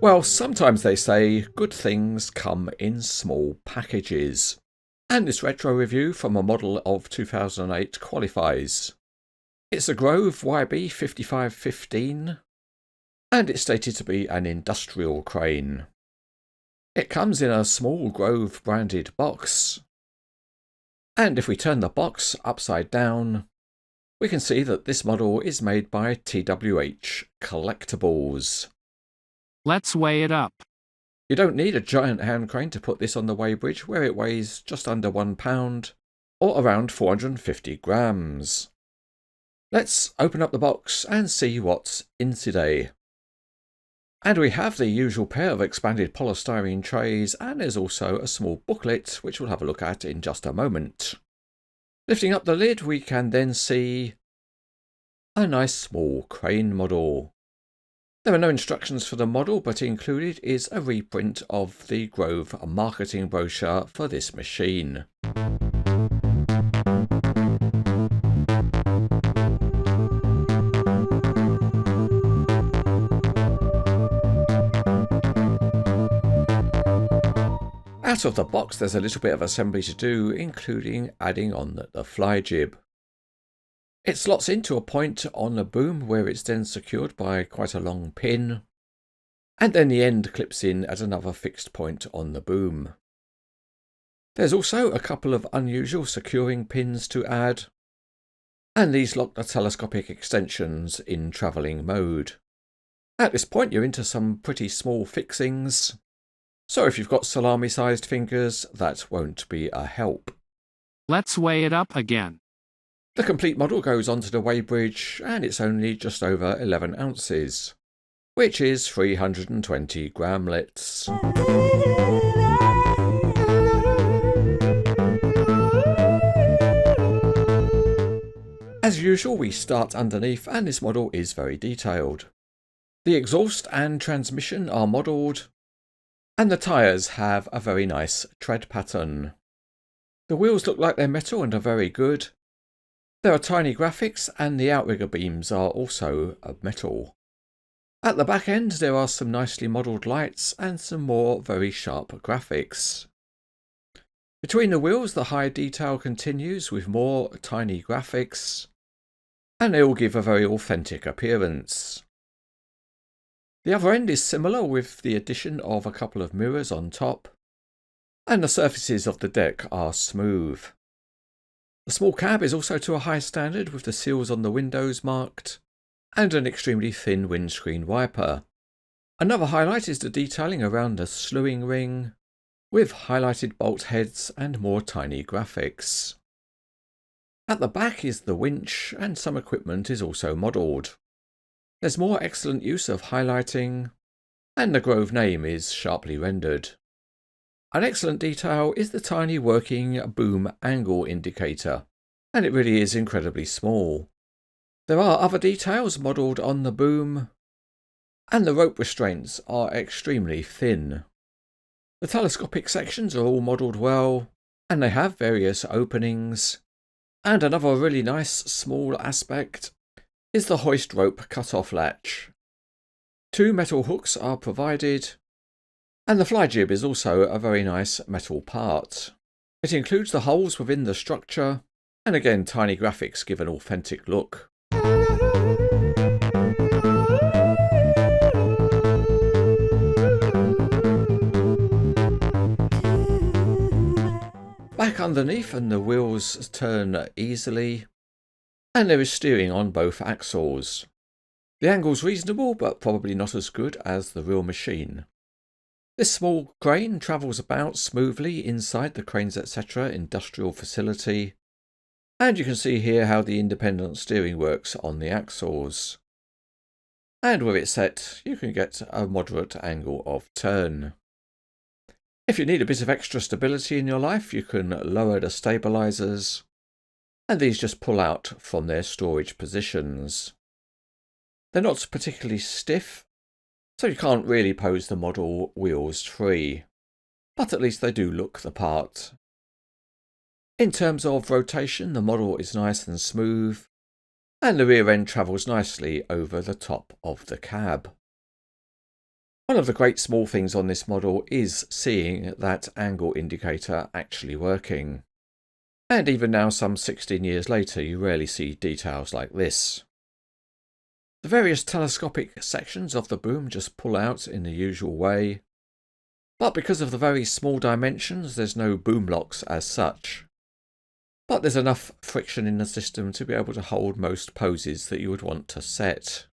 Well, sometimes they say good things come in small packages. And this retro review from a model of 2008 qualifies. It's a Grove YB5515, and it's stated to be an industrial crane. It comes in a small Grove branded box, and if we turn the box upside down, we can see that this model is made by TWH Collectibles. Let's weigh it up. You don't need a giant hand crane to put this on the weighbridge, where it weighs just under £1, or around 450 grams. Let's open up the box and see what's in today. And we have the usual pair of expanded polystyrene trays, and there's also a small booklet which we'll have a look at in just a moment. Lifting up the lid, we can then see a nice small crane model. There are no instructions for the model, but included is a reprint of the Grove marketing brochure for this machine. Out of the box, there's a little bit of assembly to do, including adding on the fly jib. It slots into a point on the boom where it's then secured by quite a long pin, and then the end clips in at another fixed point on the boom. There's also a couple of unusual securing pins to add, and these lock the telescopic extensions in travelling mode. At this point you're into some pretty small fixings, so if you've got salami-sized fingers, that won't be a help. Let's weigh it up again. The complete model goes onto the weighbridge, and it's only just over 11 ounces, which is 320 gramlets. As usual, we start underneath, and this model is very detailed. The exhaust and transmission are modelled, and the tyres have a very nice tread pattern. The wheels look like they're metal and are very good. There are tiny graphics, and the outrigger beams are also of metal. At the back end there are some nicely modelled lights and some more very sharp graphics. Between the wheels the high detail continues with more tiny graphics, and they all give a very authentic appearance. The other end is similar, with the addition of a couple of mirrors on top, and the surfaces of the deck are smooth. The small cab is also to a high standard, with the seals on the windows marked, and an extremely thin windscreen wiper. Another highlight is the detailing around the slewing ring, with highlighted bolt heads and more tiny graphics. At the back is the winch, and some equipment is also modelled. There's more excellent use of highlighting, and the Grove name is sharply rendered. An excellent detail is the tiny working boom angle indicator, and it really is incredibly small. There are other details modelled on the boom, and the rope restraints are extremely thin. The telescopic sections are all modelled well, and they have various openings, and another really nice small aspect is the hoist rope cut-off latch. 2 metal hooks are provided, and the fly jib is also a very nice metal part. It includes the holes within the structure, and again tiny graphics give an authentic look. Back underneath, and the wheels turn easily, and there is steering on both axles. The angle's reasonable, but probably not as good as the real machine. This small crane travels about smoothly inside the Cranes Etc. industrial facility, and you can see here how the independent steering works on the axles. And with it set, you can get a moderate angle of turn. If you need a bit of extra stability in your life, you can lower the stabilisers, and these just pull out from their storage positions. They're not particularly stiff, so you can't really pose the model wheels free, but at least they do look the part. In terms of rotation, the model is nice and smooth, and the rear end travels nicely over the top of the cab. One of the great small things on this model is seeing that angle indicator actually working. And even now, some 16 years later, you rarely see details like this. The various telescopic sections of the boom just pull out in the usual way, but because of the very small dimensions, there's no boom locks as such. But there's enough friction in the system to be able to hold most poses that you would want to set.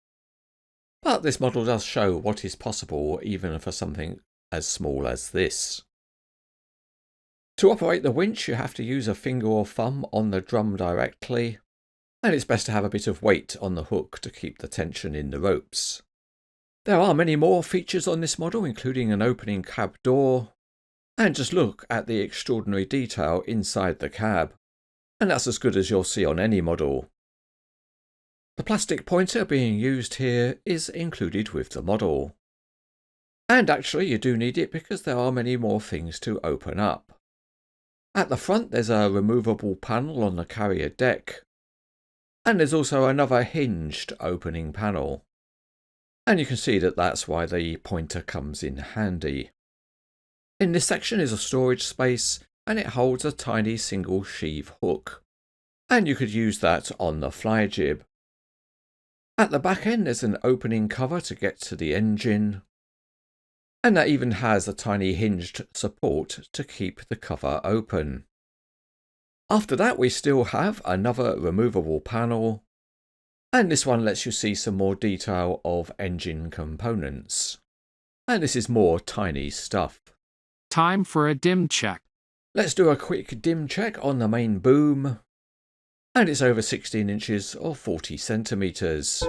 But this model does show what is possible even for something as small as this. To operate the winch, you have to use a finger or thumb on the drum directly, and it's best to have a bit of weight on the hook to keep the tension in the ropes. There are many more features on this model, including an opening cab door, and just look at the extraordinary detail inside the cab, and that's as good as you'll see on any model. The plastic pointer being used here is included with the model. And actually you do need it because there are many more things to open up. At the front there's a removable panel on the carrier deck, and there's also another hinged opening panel. And you can see that that's why the pointer comes in handy. In this section is a storage space, and it holds a tiny single sheave hook, and you could use that on the fly jib. At the back end there's an opening cover to get to the engine, and that even has a tiny hinged support to keep the cover open. After that we still have another removable panel, and this one lets you see some more detail of engine components. And this is more tiny stuff. Time for a dim check. Let's do a quick dim check on the main boom. And it's over 16 inches or 40 centimeters.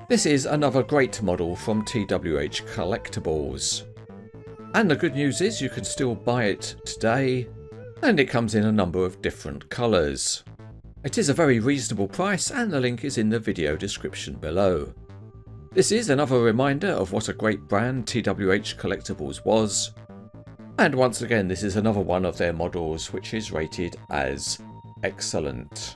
This is another great model from TWH Collectibles. And the good news is you can still buy it today, and it comes in a number of different colours. It is a very reasonable price, and the link is in the video description below. This is another reminder of what a great brand TWH Collectibles was, and once again this is another one of their models which is rated as excellent.